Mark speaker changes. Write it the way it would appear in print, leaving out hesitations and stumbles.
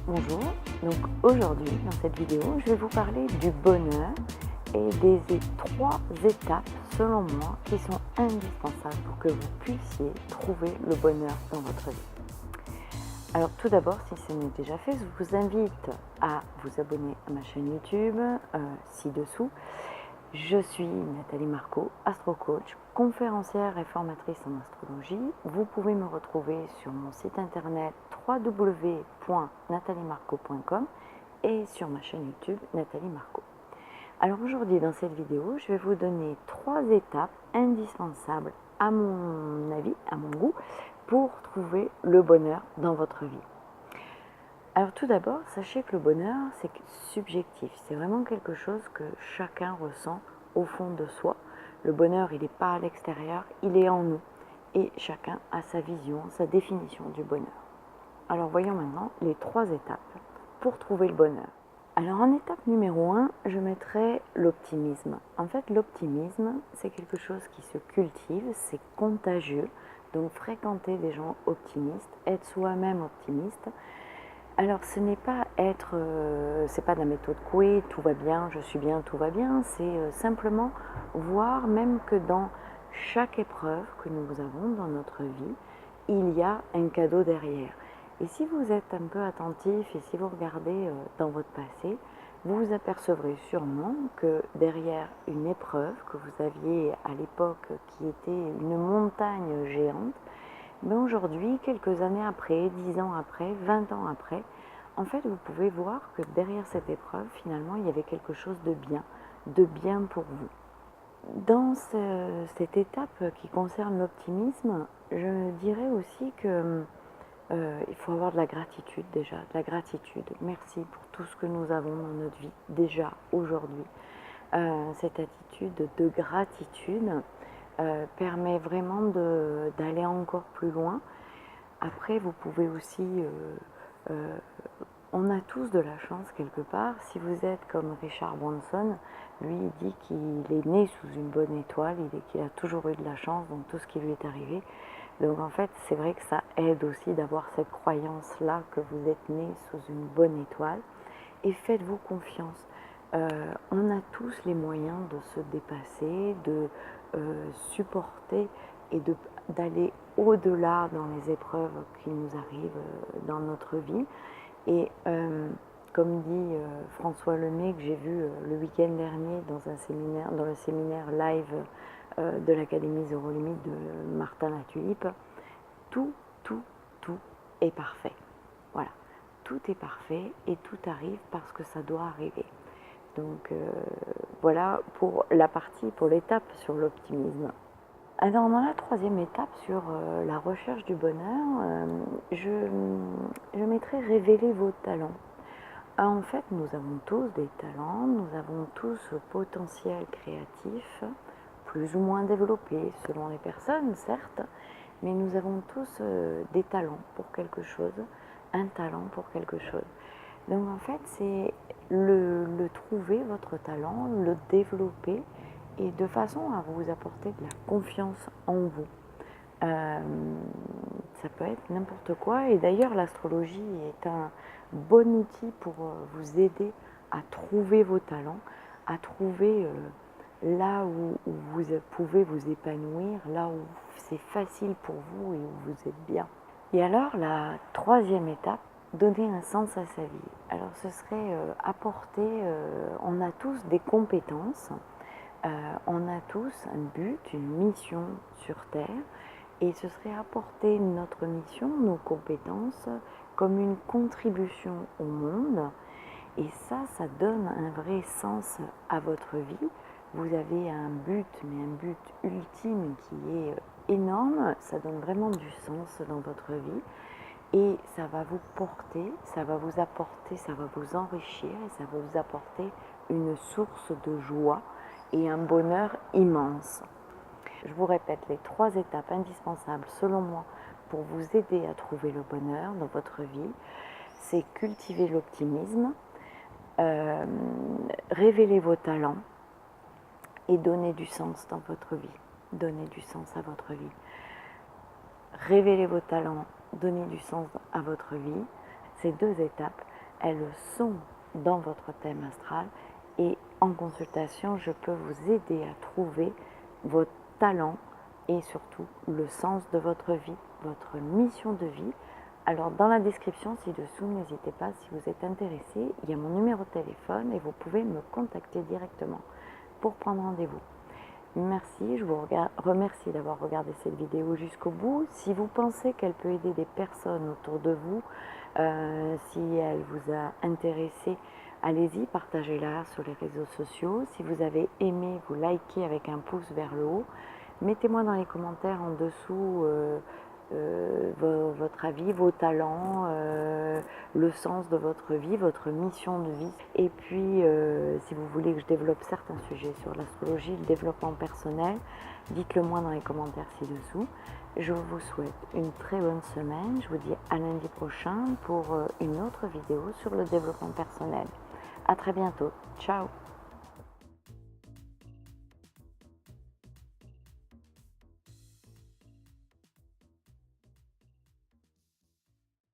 Speaker 1: Bonjour, donc aujourd'hui dans cette vidéo je vais vous parler du bonheur et des trois étapes selon moi qui sont indispensables pour que vous puissiez trouver le bonheur dans votre vie. Alors tout d'abord, si ce n'est déjà fait, je vous invite à vous abonner à ma chaîne YouTube ci-dessous. Je suis Nathalie Marco, astrocoach, conférencière et formatrice en astrologie. Vous pouvez me retrouver sur mon site internet www.nataliemarco.com et sur ma chaîne YouTube Nathalie Marco. Alors aujourd'hui dans cette vidéo, je vais vous donner 3 étapes indispensables à mon avis, à mon goût, pour trouver le bonheur dans votre vie. Alors tout d'abord, sachez que le bonheur, c'est subjectif. C'est vraiment quelque chose que chacun ressent au fond de soi. Le bonheur, il n'est pas à l'extérieur, il est en nous. Et chacun a sa vision, sa définition du bonheur. Alors voyons maintenant les 3 étapes pour trouver le bonheur. Alors en étape numéro 1, je mettrai l'optimisme. En fait, l'optimisme, c'est quelque chose qui se cultive, c'est contagieux. Donc fréquenter des gens optimistes, être soi-même optimiste. Alors ce n'est pas être, c'est pas de la méthode Coué, tout va bien, je suis bien, tout va bien, c'est simplement voir même que dans chaque épreuve que nous avons dans notre vie, il y a un cadeau derrière. Et si vous êtes un peu attentif et si vous regardez dans votre passé, vous vous apercevrez sûrement que derrière une épreuve que vous aviez à l'époque qui était une montagne géante, mais aujourd'hui, quelques années après, 10 ans après, 20 ans après, en fait, vous pouvez voir que derrière cette épreuve, finalement, il y avait quelque chose de bien pour vous. Dans cette étape qui concerne l'optimisme, je dirais aussi que il faut avoir de la gratitude déjà, de la gratitude. Merci pour tout ce que nous avons dans notre vie déjà aujourd'hui. Cette attitude de gratitude permet vraiment d'aller encore plus loin. Après, vous pouvez aussi... on a tous de la chance quelque part. Si vous êtes comme Richard Branson, lui il dit qu'il est né sous une bonne étoile, qu'il a toujours eu de la chance dans tout ce qui lui est arrivé. Donc en fait, c'est vrai que ça aide aussi d'avoir cette croyance-là que vous êtes né sous une bonne étoile. Et faites-vous confiance. On a tous les moyens de se dépasser, de supporter et d'aller au-delà dans les épreuves qui nous arrivent dans notre vie. Et comme dit François Lemay, que j'ai vu le week-end dernier dans un séminaire, dans le séminaire live de l'Académie Zéro Limite de Martin Latulippe, tout est parfait. Voilà, tout est parfait et tout arrive parce que ça doit arriver. Donc voilà pour la partie, pour l'étape sur l'optimisme. Alors dans la 3e étape sur la recherche du bonheur, je mettrai révéler vos talents. En fait, nous avons tous des talents, nous avons tous ce potentiel créatif, plus ou moins développé selon les personnes, certes, mais nous avons tous des talents pour quelque chose, un talent pour quelque chose. Donc en fait, c'est le trouver, votre talent, le développer, et de façon à vous apporter de la confiance en vous. Ça peut être n'importe quoi, et d'ailleurs l'astrologie est un bon outil pour vous aider à trouver vos talents, à trouver là où vous pouvez vous épanouir, là où c'est facile pour vous et où vous êtes bien. Et alors la 3e étape, donner un sens à sa vie. Alors ce serait apporter, on a tous des compétences, on a tous un but, une mission sur Terre, et ce serait apporter notre mission, nos compétences, comme une contribution au monde. Et ça donne un vrai sens à votre vie. Vous avez un but, mais un but ultime qui est énorme. Ça donne vraiment du sens dans votre vie. Et ça va vous porter, ça va vous apporter, ça va vous enrichir et ça va vous apporter une source de joie et un bonheur immense. Je vous répète les 3 étapes indispensables selon moi pour vous aider à trouver le bonheur dans votre vie. C'est cultiver l'optimisme, révéler vos talents et donner du sens dans votre vie. Donner du sens à votre vie. Révéler vos talents, donner du sens à votre vie. Ces 2 étapes, elles sont dans votre thème astral et en consultation, je peux vous aider à trouver vos talents et surtout le sens de votre vie, votre mission de vie. Alors dans la description ci-dessous, n'hésitez pas, si vous êtes intéressé, il y a mon numéro de téléphone et vous pouvez me contacter directement pour prendre rendez-vous. Merci, je vous remercie d'avoir regardé cette vidéo jusqu'au bout. Si vous pensez qu'elle peut aider des personnes autour de vous, si elle vous a intéressé, allez-y, partagez-la sur les réseaux sociaux. Si vous avez aimé, vous likez avec un pouce vers le haut. Mettez-moi dans les commentaires en dessous votre avis, vos talents, le sens de votre vie, votre mission de vie. Et puis, si vous voulez que je développe certains sujets sur l'astrologie, le développement personnel, dites-le moi dans les commentaires ci-dessous. Je vous souhaite une très bonne semaine. Je vous dis à lundi prochain pour une autre vidéo sur le développement personnel. À très bientôt. Ciao!